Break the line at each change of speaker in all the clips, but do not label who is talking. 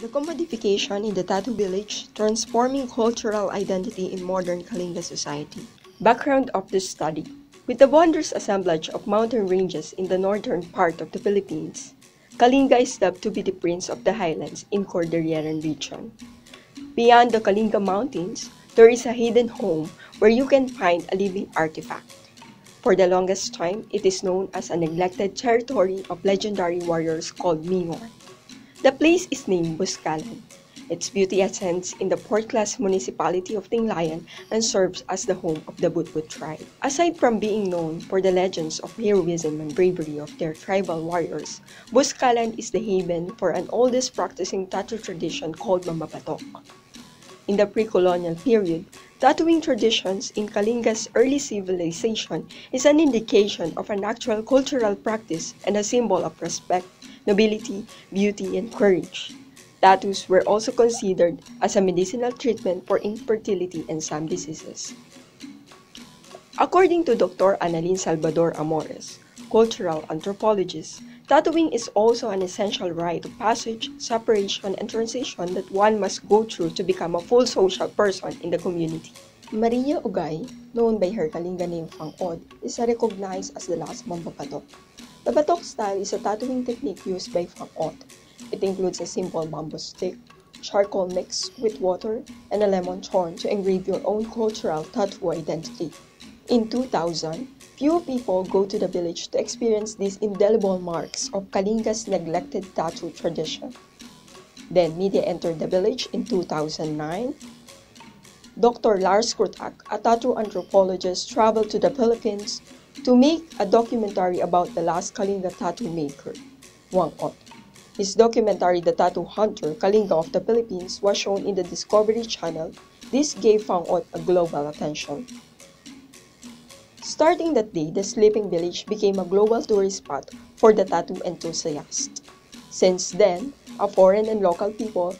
The commodification in the tattoo village, transforming cultural identity in modern Kalinga society. Background of this study. With the wondrous assemblage of mountain ranges in the northern part of the Philippines, Kalinga is dubbed to be the prince of the highlands in Cordilleran region. Beyond the Kalinga mountains, there is a hidden home where you can find a living artifact. For the longest time, it is known as a neglected territory of legendary warriors called Whang-Od. The place is named Boscalan. Its beauty ascends in the fourth-class municipality of Tinglayan and serves as the home of the Budbud tribe. Aside from being known for the legends of heroism and bravery of their tribal warriors, Boscalan is the haven for an oldest practicing tattoo tradition called Mambabatok. In the pre-colonial period, tattooing traditions in Kalinga's early civilization is an indication of an actual cultural practice and a symbol of respect, nobility, beauty, and courage. Tattoos were also considered as a medicinal treatment for infertility and some diseases. According to Dr. Annalyn Salvador Amores, cultural anthropologist, tattooing is also an essential rite of passage, separation, and transition that one must go through to become a full social person in the community. Maria Ugay, known by her Kalinga name Whang-Od, is recognized as the last Mambabatok. The batok style is a tattooing technique used by Whang-Od. It includes a simple bamboo stick, charcoal mixed with water, and a lemon thorn to engrave your own cultural tattoo identity. In 2000, few people go to the village to experience these indelible marks of Kalinga's neglected tattoo tradition. Then media entered the village in 2009. Dr. Lars Krutak, a tattoo anthropologist, traveled to the Philippines to make a documentary about the last Kalinga tattoo maker, Whang-Od. His documentary, The Tattoo Hunter, Kalinga of the Philippines, was shown in the Discovery Channel. This gave Whang-Od a global attention. Starting that day, the sleeping village became a global tourist spot for the tattoo enthusiast. Since then, a foreign and local people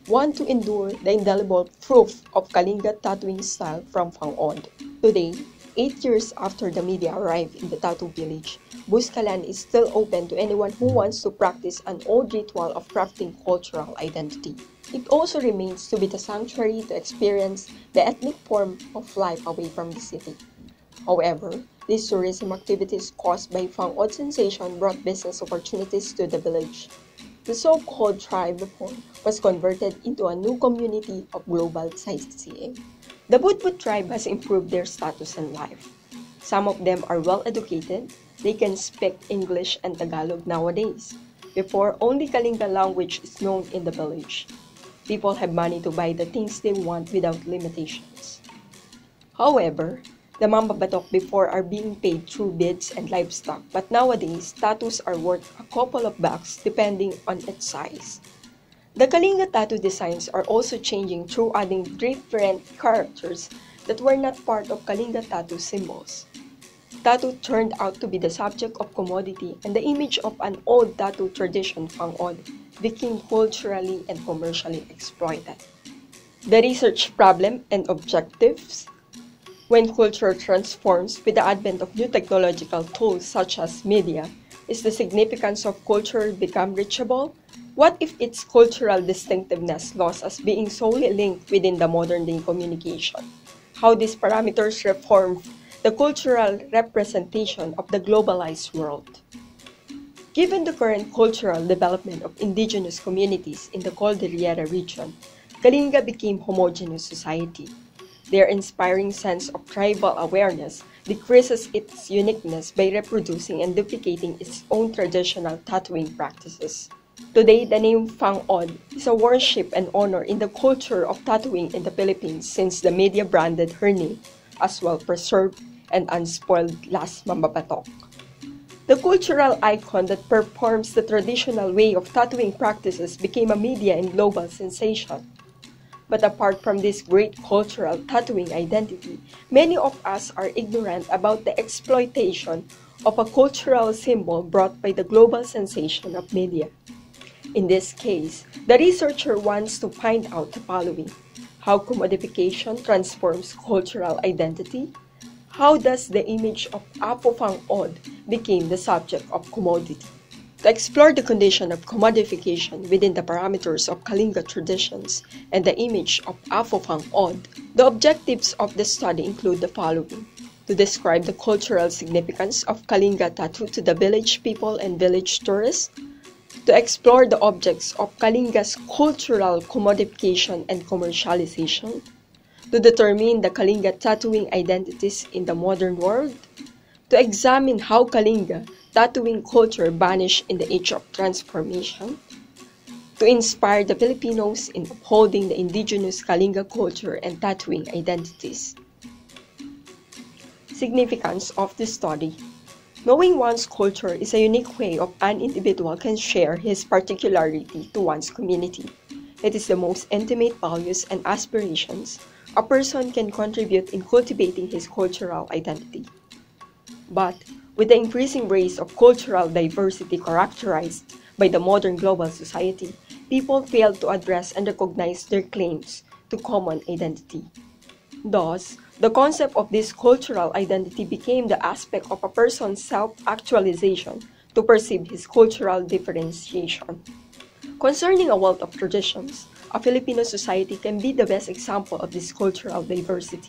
want to endure the indelible proof of Kalinga tattooing style from Whang-Od. Today, 8 years after the media arrived in the tattoo village, Boscalan is still open to anyone who wants to practice an old ritual of crafting cultural identity. It also remains to be the sanctuary to experience the ethnic form of life away from the city. However, these tourism activities caused by Whang-Od sensation brought business opportunities to the village. The so-called tribe was converted into a new community of global sightseeing. The Budbud tribe has improved their status and life. Some of them are well educated. They can speak English and Tagalog nowadays. Before, only Kalinga language is known in the village. People have money to buy the things they want without limitations. However, the Mambabatok before are being paid through beads and livestock, but nowadays, tattoos are worth a couple of bucks depending on its size. The Kalinga tattoo designs are also changing through adding different characters that were not part of Kalinga tattoo symbols. Tattoo turned out to be the subject of commodity, and the image of an old tattoo tradition, Whang-Od, became culturally and commercially exploited. The research problem and objectives. When culture transforms with the advent of new technological tools such as media, is the significance of culture become reachable? What if its cultural distinctiveness lost as being solely linked within the modern-day communication? How these parameters reform the cultural representation of the globalized world? Given the current cultural development of indigenous communities in the Cordillera region, Kalinga became homogeneous society. Their inspiring sense of tribal awareness decreases its uniqueness by reproducing and duplicating its own traditional tattooing practices. Today, the name Whang-Od is a worship and honor in the culture of tattooing in the Philippines since the media branded her name as well-preserved and unspoiled last Mambabatok. The cultural icon that performs the traditional way of tattooing practices became a media and global sensation. But apart from this great cultural tattooing identity, many of us are ignorant about the exploitation of a cultural symbol brought by the global sensation of media. In this case, the researcher wants to find out the following: how commodification transforms cultural identity, how does the image of Apo Whang-Od became the subject of commodity, To explore the condition of commodification within the parameters of Kalinga traditions and the image of Whang-Od, the objectives of the study include the following: to describe the cultural significance of Kalinga tattoo to the village people and village tourists, to explore the objects of Kalinga's cultural commodification and commercialization, to determine the Kalinga tattooing identities in the modern world, to examine how Kalinga tattooing culture vanished in the age of transformation, to inspire the Filipinos in upholding the indigenous Kalinga culture and tattooing identities. Significance of the study. Knowing one's culture is a unique way of an individual can share his particularity to one's community. It is the most intimate values and aspirations a person can contribute in cultivating his cultural identity. But with the increasing rise of cultural diversity characterized by the modern global society, people fail to address and recognize their claims to common identity. Thus, the concept of this cultural identity became the aspect of a person's self-actualization to perceive his cultural differentiation. Concerning a wealth of traditions, a Filipino society can be the best example of this cultural diversity.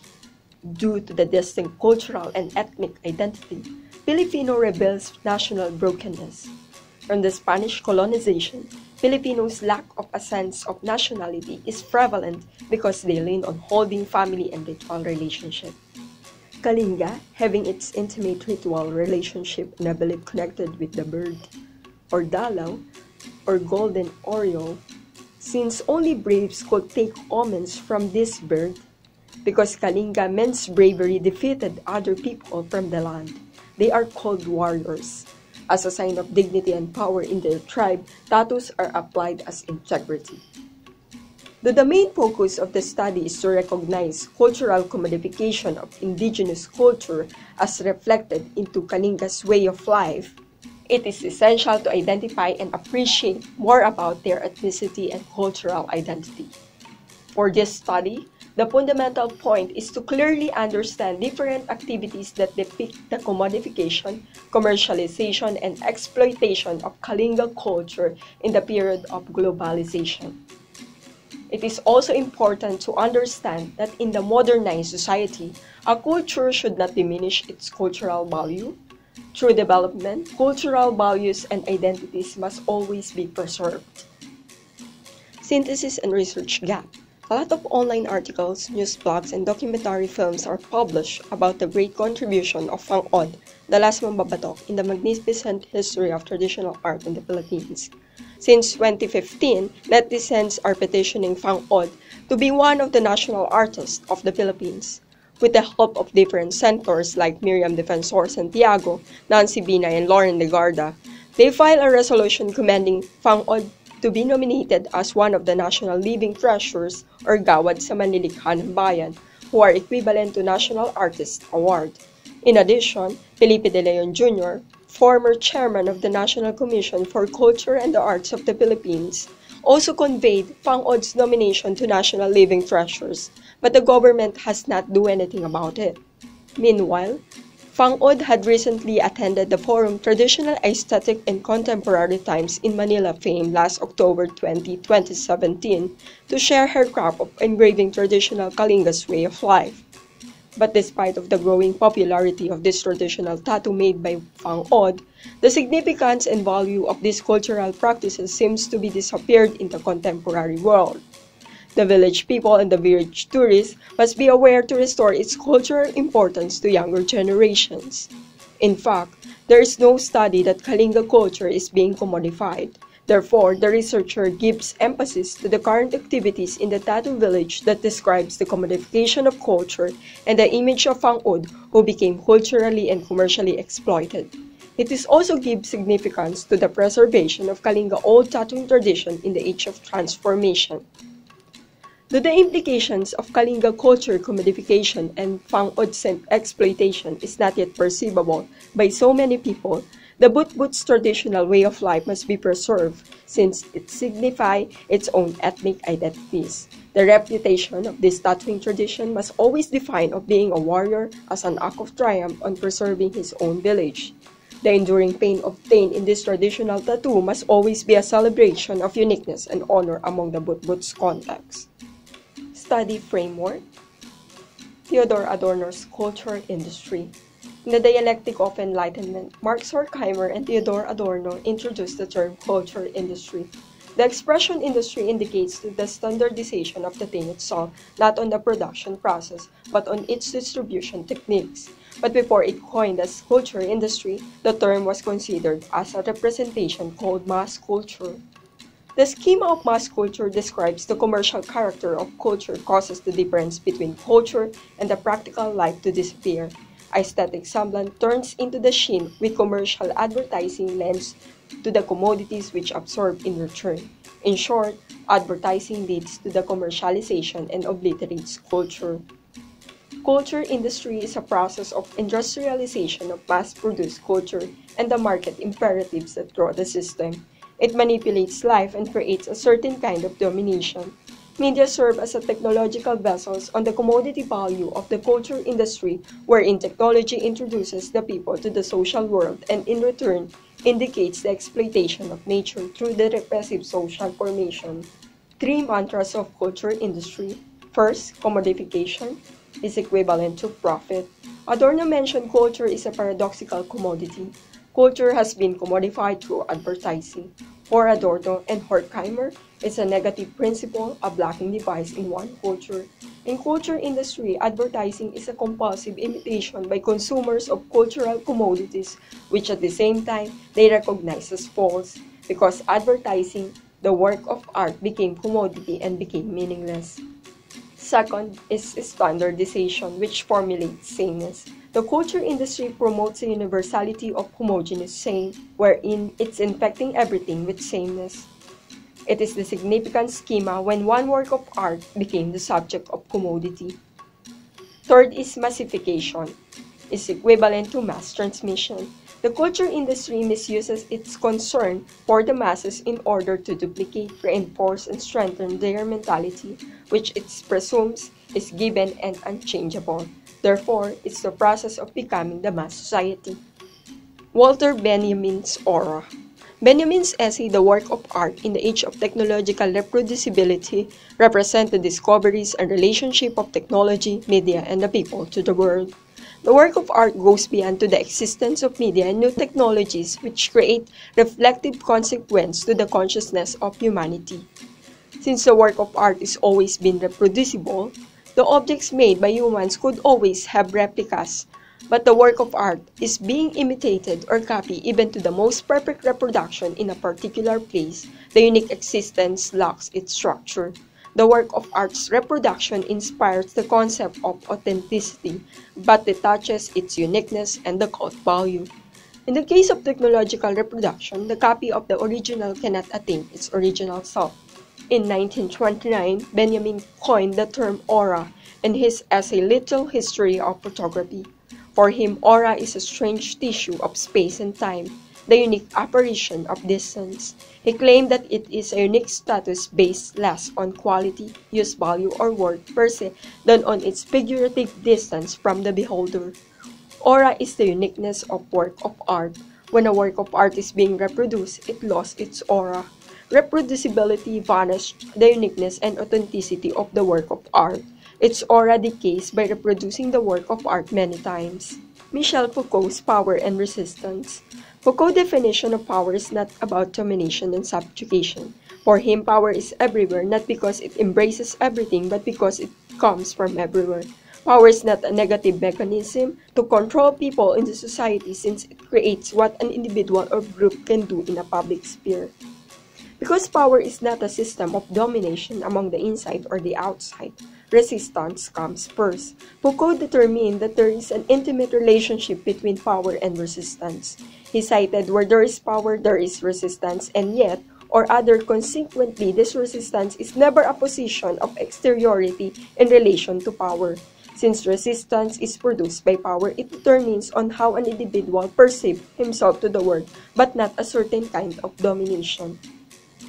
Due to the distinct cultural and ethnic identity, Filipino reveals national brokenness. From the Spanish colonization, Filipinos' lack of a sense of nationality is prevalent because they lean on holding family and ritual relationship. Kalinga, having its intimate ritual relationship and a belief connected with the bird, or dalaw, or golden oriole, since only braves could take omens from this bird, because Kalinga men's bravery defeated other people from the land. They are called warriors. As a sign of dignity and power in their tribe, tattoos are applied as integrity. The main focus of the study is to recognize cultural commodification of indigenous culture as reflected into Kalinga's way of life. It is essential to identify and appreciate more about their ethnicity and cultural identity. For this study, the fundamental point is to clearly understand different activities that depict the commodification, commercialization, and exploitation of Kalinga culture in the period of globalization. It is also important to understand that in the modernized society, a culture should not diminish its cultural value. Through development, cultural values and identities must always be preserved. Synthesis and research gap. A lot of online articles, news blogs, and documentary films are published about the great contribution of Whang-Od, the last mambabatok, in the magnificent history of traditional art in the Philippines. Since 2015, netizens are petitioning Whang-Od to be one of the national artists of the Philippines. With the help of different centers like Miriam Defensor Santiago, Nancy Binay, and Lauren Legarda, they filed a resolution commending Whang-Od to be nominated as one of the National Living Treasures or Gawad sa Manlilikha ng Bayan, who are equivalent to National Artist Award. In addition, Felipe De Leon Jr., former chairman of the National Commission for Culture and the Arts of the Philippines, also conveyed Whang-Od's nomination to National Living Treasures, but the government has not done anything about it. Meanwhile, Whang-Od had recently attended the forum Traditional Aesthetic and Contemporary Times in Manila Fame last October 20, 2017 to share her craft of engraving traditional Kalinga's way of life. But despite of the growing popularity of this traditional tattoo made by Whang-Od, the significance and value of these cultural practices seems to be disappeared in the contemporary world. The village people and the village tourists must be aware to restore its cultural importance to younger generations. In fact, there is no study that Kalinga culture is being commodified. Therefore, the researcher gives emphasis to the current activities in the tattoo village that describes the commodification of culture and the image of Whang-Od who became culturally and commercially exploited. It is also gives significance to the preservation of Kalinga old tattooing tradition in the age of transformation. Though the implications of Kalinga culture commodification and Whang-Od's exploitation is not yet perceivable by so many people, the But-But's traditional way of life must be preserved since it signifies its own ethnic identities. The reputation of this tattooing tradition must always define of being a warrior as an act of triumph on preserving his own village. The enduring pain obtained in this traditional tattoo must always be a celebration of uniqueness and honor among the Butbut's context. Study framework. Theodore Adorno's culture industry. In the dialectic of enlightenment, Marx Horkheimer and Theodore Adorno introduced the term culture industry. The expression industry indicates the standardization of the thing itself, not on the production process, but on its distribution techniques. But before it coined as culture industry, the term was considered as a representation called mass culture. The schema of mass culture describes the commercial character of culture causes the difference between culture and the practical life to disappear. Aesthetic semblance turns into the sheen with commercial advertising lends to the commodities which absorb in return. In short, advertising leads to the commercialization and obliterates culture. Culture industry is a process of industrialization of mass-produced culture and the market imperatives that grow the system. It manipulates life and creates a certain kind of domination. Media serve as a technological vessels on the commodity value of the culture industry, wherein technology introduces the people to the social world and in return indicates the exploitation of nature through the repressive social formation. Three mantras of culture industry. First, commodification is equivalent to profit. Adorno mentioned culture is a paradoxical commodity. Culture has been commodified through advertising. For Adorno and Horkheimer, it's a negative principle, a blocking device in one culture. In culture industry, advertising is a compulsive imitation by consumers of cultural commodities, which at the same time they recognize as false, because advertising, the work of art, became commodity and became meaningless. Second is standardization, which formulates sameness. The culture industry promotes the universality of homogeneous same, wherein it's infecting everything with sameness. It is the significant schema when one work of art became the subject of commodity. Third is massification, is equivalent to mass transmission. The culture industry misuses its concern for the masses in order to duplicate, reinforce, and strengthen their mentality, which it presumes is given and unchangeable. Therefore, it's the process of becoming the mass society. Walter Benjamin's aura. Benjamin's essay, The Work of Art in the Age of Technological Reproducibility, represent the discoveries and relationship of technology, media, and the people to the world. The work of art goes beyond to the existence of media and new technologies which create reflective consequence to the consciousness of humanity. Since the work of art is always been reproducible, the objects made by humans could always have replicas, but the work of art is being imitated or copied even to the most perfect reproduction in a particular place. The unique existence lacks its structure. The work of art's reproduction inspires the concept of authenticity, but detaches its uniqueness and the cult value. In the case of technological reproduction, the copy of the original cannot attain its original self. In 1929, Benjamin coined the term aura in his essay Little History of Photography. For him, aura is a strange tissue of space and time, the unique apparition of distance. He claimed that it is a unique status based less on quality, use value, or worth per se than on its figurative distance from the beholder. Aura is the uniqueness of work of art. When a work of art is being reproduced, it lost its aura. Reproducibility vanished the uniqueness and authenticity of the work of art. Its aura decays by reproducing the work of art many times. Michel Foucault's Power and Resistance. Foucault's definition of power is not about domination and subjugation. For him, power is everywhere, not because it embraces everything, but because it comes from everywhere. Power is not a negative mechanism to control people in the society since it creates what an individual or group can do in a public sphere. Because power is not a system of domination among the inside or the outside, resistance comes first. Foucault determined that there is an intimate relationship between power and resistance. He cited where there is power, there is resistance, and yet, or other consequently, this resistance is never a position of exteriority in relation to power. Since resistance is produced by power, it determines on how an individual perceives himself to the world, but not a certain kind of domination.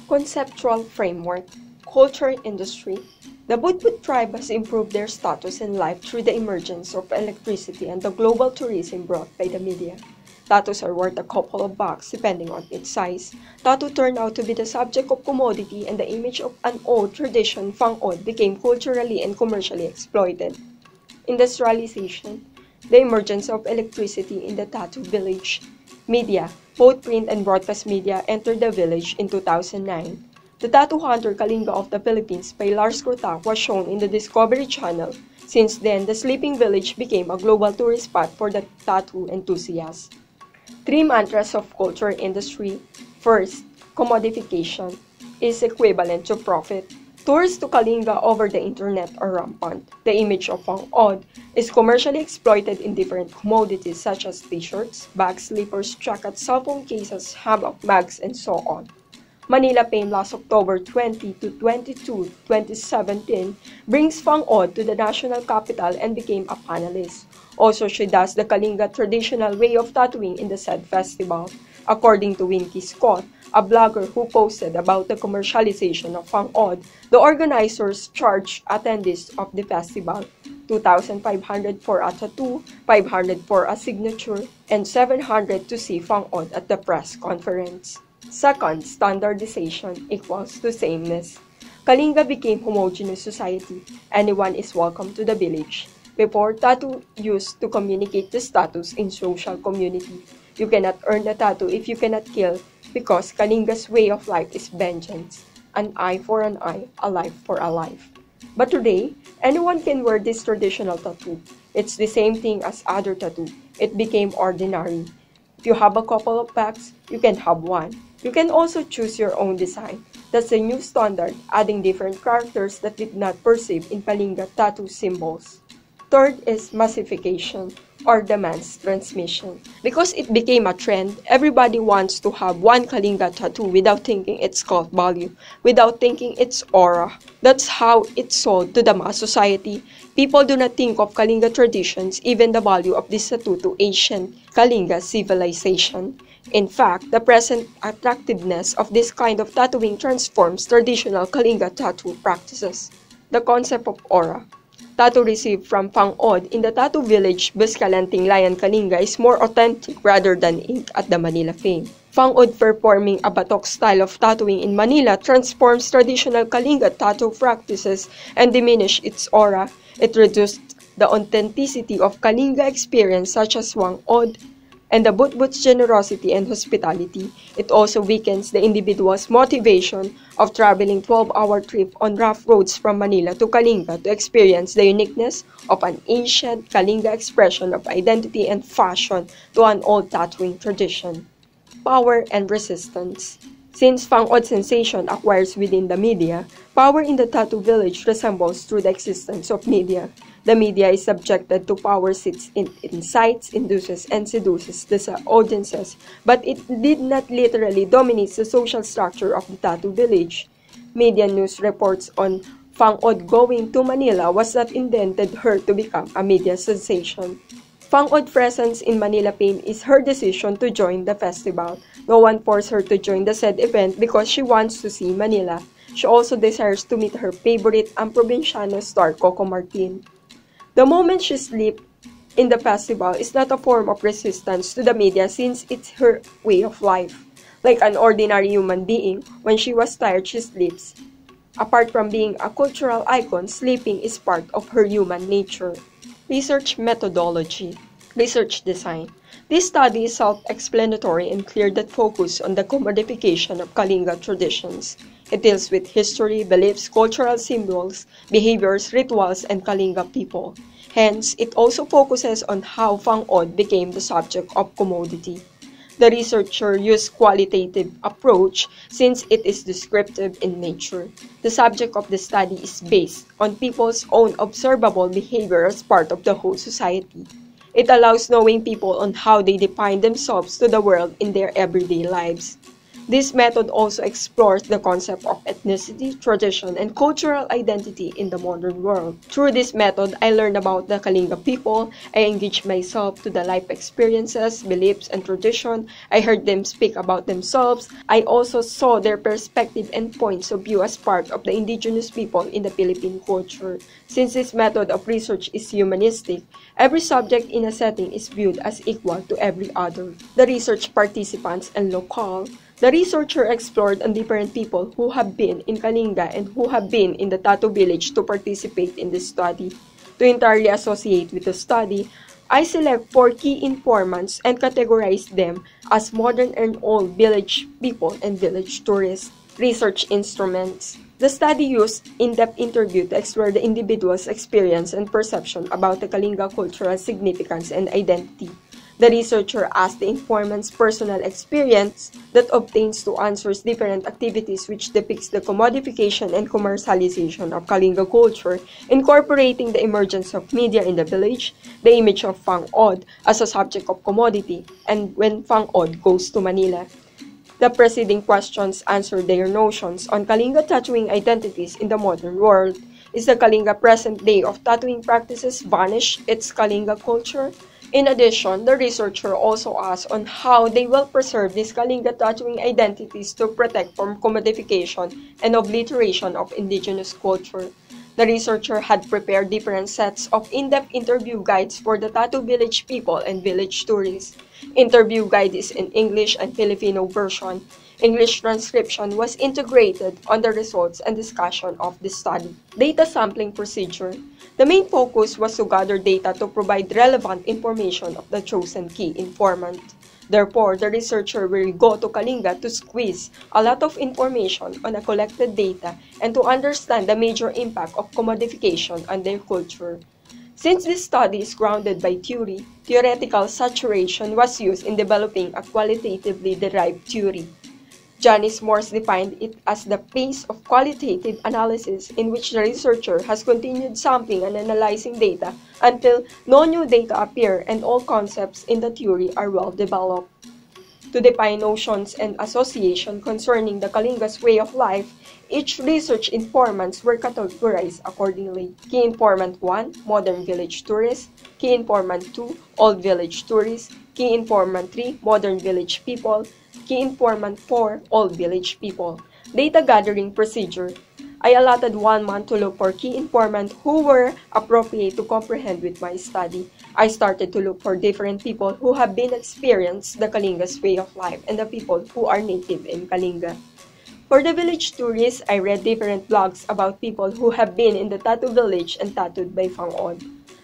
Conceptual framework. Culture industry. The Budbud tribe has improved their status in life through the emergence of electricity and the global tourism brought by the media. Tattoos are worth a couple of bucks depending on its size. Tattoo turned out to be the subject of commodity, and the image of an old tradition, Whang-Od, became culturally and commercially exploited. Industrialization, the emergence of electricity in the tattoo village. Media, both print and broadcast media, entered the village in 2009. The tattoo hunter Kalinga of the Philippines by Lars Krotak was shown in the Discovery Channel. Since then, the sleeping village became a global tourist spot for the tattoo enthusiasts. Three mantras of culture industry. First, commodification is equivalent to profit. Tours to Kalinga over the internet are rampant. The image of Whang-Od is commercially exploited in different commodities such as t-shirts, bags, slippers, jackets, cell phone cases, hammock bags, and so on. Manila Fame last October 20 to 22, 2017 brings Whang-Od to the national capital and became a panelist. Also, she does the Kalinga traditional way of tattooing in the said festival. According to Winky Scott, a blogger who posted about the commercialization of Whang-Od, the organizers charged attendees of the festival $2,500 for a tattoo, $500 for a signature, and $700 to see Whang-Od at the press conference. Second, standardization equals to sameness. Kalinga became homogeneous society. Anyone is welcome to the village. Before, tattoo used to communicate the status in social community. You cannot earn a tattoo if you cannot kill, because Kalinga's way of life is vengeance. An eye for an eye, a life for a life. But today, anyone can wear this traditional tattoo. It's the same thing as other tattoo. It became ordinary. If you have a couple of packs, you can have one. You can also choose your own design. That's a new standard, adding different characters that did not perceive in Kalinga tattoo symbols. Third is massification, or the mass transmission. Because it became a trend, everybody wants to have one Kalinga tattoo without thinking its cult value, without thinking its aura. That's how it's sold to the mass society. People do not think of Kalinga traditions, even the value of this tattoo to ancient Kalinga civilization. In fact, the present attractiveness of this kind of tattooing transforms traditional Kalinga tattoo practices. The concept of aura. Tattoo received from Whang-Od in the tattoo village Buscalanting Layan Kalinga is more authentic rather than ink at the Manila Fame. Whang-Od performing a batok style of tattooing in Manila transforms traditional Kalinga tattoo practices and diminished its aura. It reduced the authenticity of Kalinga experience such as Whang-Od and the Butbut's generosity and hospitality. It also weakens the individual's motivation of traveling 12-hour trip on rough roads from Manila to Kalinga to experience the uniqueness of an ancient Kalinga expression of identity and fashion to an old tattooing tradition. Power and resistance. Since Whang-Od sensation acquires within the media, power in the tattoo village resembles through the existence of media. The media is subjected to power sits in incites, induces, and seduces the audiences, but it did not literally dominate the social structure of the tattoo village. Media news reports on Whang-Od going to Manila was not intended her to become a media sensation. Whang-Od presence in Manila Fame is her decision to join the festival. No one forced her to join the said event because she wants to see Manila. She also desires to meet her favorite ang probinsyano star Coco Martin. The moment she sleeps in the festival is not a form of resistance to the media since it's her way of life. Like an ordinary human being, when she was tired, she sleeps. Apart from being a cultural icon, sleeping is part of her human nature. Research methodology. Research design. This study is self-explanatory and clear that focus on the commodification of Kalinga traditions. It deals with history, beliefs, cultural symbols, behaviors, rituals, and Kalinga people. Hence, it also focuses on how Whang-Od became the subject of commodity. The researcher used qualitative approach since it is descriptive in nature. The subject of the study is based on people's own observable behavior as part of the whole society. It allows knowing people on how they define themselves to the world in their everyday lives. This method also explores the concept of ethnicity, tradition, and cultural identity in the modern world. Through this method, I learned about the Kalinga people. I engaged myself to the life experiences, beliefs, and tradition. I heard them speak about themselves. I also saw their perspective and points of view as part of the indigenous people in the Philippine culture. Since this method of research is humanistic, every subject in a setting is viewed as equal to every other. The research participants and locale. The researcher explored on different people who have been in Kalinga and who have been in the Tattoo village to participate in this study. To entirely associate with the study, I select 4 key informants and categorize them as modern and old village people and village tourists. Research instruments. The study used in-depth interview to explore the individual's experience and perception about the Kalinga cultural significance and identity. The researcher asked the informant's personal experience that obtains to answers different activities which depicts the commodification and commercialization of Kalinga culture, incorporating the emergence of media in the village, the image of Whang-Od as a subject of commodity, and when Whang-Od goes to Manila. The preceding questions answer their notions on Kalinga tattooing identities in the modern world. Is the Kalinga present day of tattooing practices vanish its Kalinga culture? In addition, the researcher also asked on how they will preserve these Kalinga tattooing identities to protect from commodification and obliteration of indigenous culture. The researcher had prepared different sets of in-depth interview guides for the Tattoo village people and village tourists. Interview guide is in English and Filipino version. English transcription was integrated on the results and discussion of the study. Data sampling procedure. The main focus was to gather data to provide relevant information of the chosen key informant. Therefore, the researcher will go to Kalinga to squeeze a lot of information on the collected data and to understand the major impact of commodification on their culture. Since this study is grounded by theory, theoretical saturation was used in developing a qualitatively derived theory. Janice Morse defined it as the phase of qualitative analysis in which the researcher has continued sampling and analyzing data until no new data appear and all concepts in the theory are well developed. To define notions and association concerning the Kalinga's way of life, each research informants were categorized accordingly. Key informant 1, modern village tourist. Key informant 2, old village tourist. Key informant 3, modern village people. Key informant 4, old village people. Data gathering procedure. I allotted 1 month to look for key informant who were appropriate to comprehend with my study. I started to look for different people who have been experienced the Kalinga's way of life and the people who are native in Kalinga. For the village tourists, I read different blogs about people who have been in the tattoo village and tattooed by Whang-Od.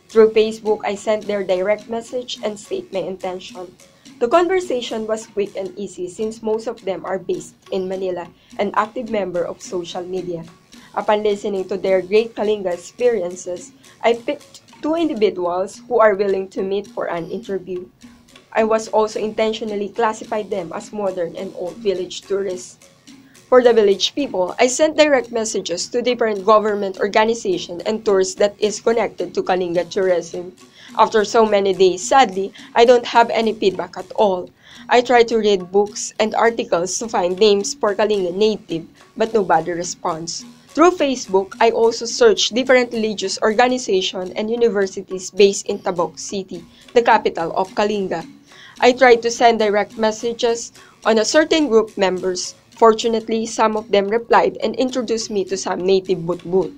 Through Facebook, I sent their direct message and state my intention. The conversation was quick and easy since most of them are based in Manila, an active member of social media. Upon listening to their great Kalinga experiences, I picked 2 individuals who are willing to meet for an interview. I was also intentionally classified them as modern and old village tourists. For the village people, I sent direct messages to different government organizations and tours that is connected to Kalinga tourism. After so many days, sadly, I don't have any feedback at all. I tried to read books and articles to find names for Kalinga native, but nobody responds. Through Facebook, I also searched different religious organizations and universities based in Tabok City, the capital of Kalinga. I tried to send direct messages on a certain group members. Fortunately, some of them replied and introduced me to some native Butbut.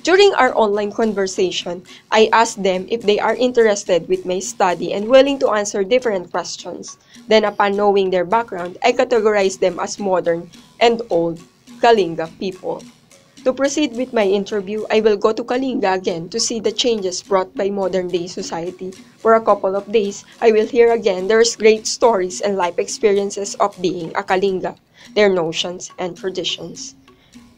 During our online conversation, I asked them if they are interested with my study and willing to answer different questions. Then upon knowing their background, I categorized them as modern and old Kalinga people. To proceed with my interview, I will go to Kalinga again to see the changes brought by modern-day society. For a couple of days, I will hear again their great stories and life experiences of being a Kalinga, their notions and traditions.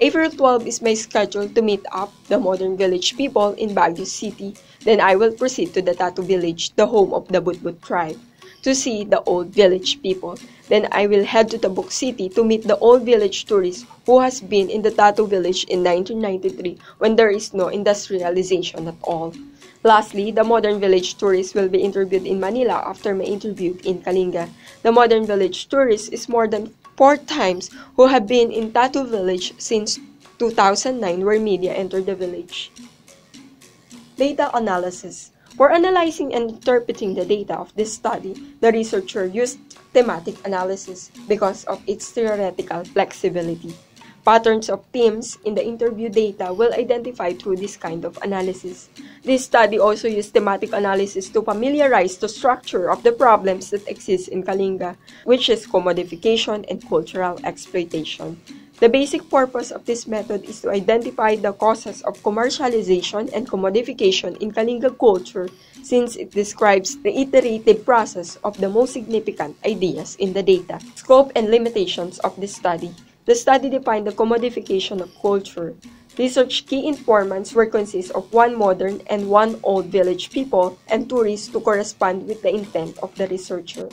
April 12 is my schedule to meet up the modern village people in Baguio City. Then I will proceed to the Tattoo village, the home of the Butbut tribe, to see the old village people. Then I will head to Tabuk City to meet the old village tourist who has been in the Tattoo village in 1993 when there is no industrialization at all. Lastly, the modern village tourist will be interviewed in Manila after my interview in Kalinga. The modern village tourist is more than 4 times who have been in Tattoo Village since 2009 where media entered the village. Data analysis. For analyzing and interpreting the data of this study, the researcher used thematic analysis because of its theoretical flexibility. Patterns of themes in the interview data will identify through this kind of analysis. This study also used thematic analysis to familiarize the structure of the problems that exist in Kalinga, which is commodification and cultural exploitation. The basic purpose of this method is to identify the causes of commercialization and commodification in Kalinga culture since it describes the iterative process of the most significant ideas in the data. Scope and limitations of this study. The study defined the commodification of culture. Research key informants were consist of 1 modern and 1 old village people and tourists to correspond with the intent of the researcher.